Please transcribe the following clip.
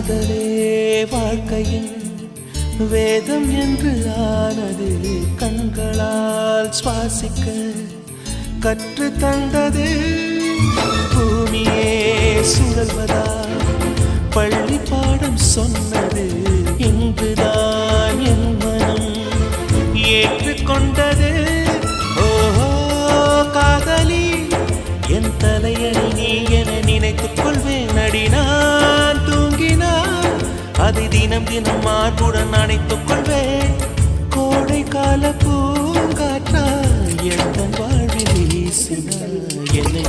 காதலே வாழ்க்கையின் வேதம் என்று ஆனது கண்களால் சுவாசிக்க கற்று தந்தது பூமியே சுழல்வதா பள்ளி பாடம் சொன்னது இன்றுதான் என் மனம் ஏற்றுக்கொண்டது ஓஹோ காதலி என் தலையணி நீ என நினைத்துக் கொள்வேன் அடி நான் தூங்கினான் அதை தினம் தினம் மார்புடன் அணைத்துக் கொள்வேன் கோடை கால பூங்காற்றா என் வாழ்வில் வீசினார் என்னை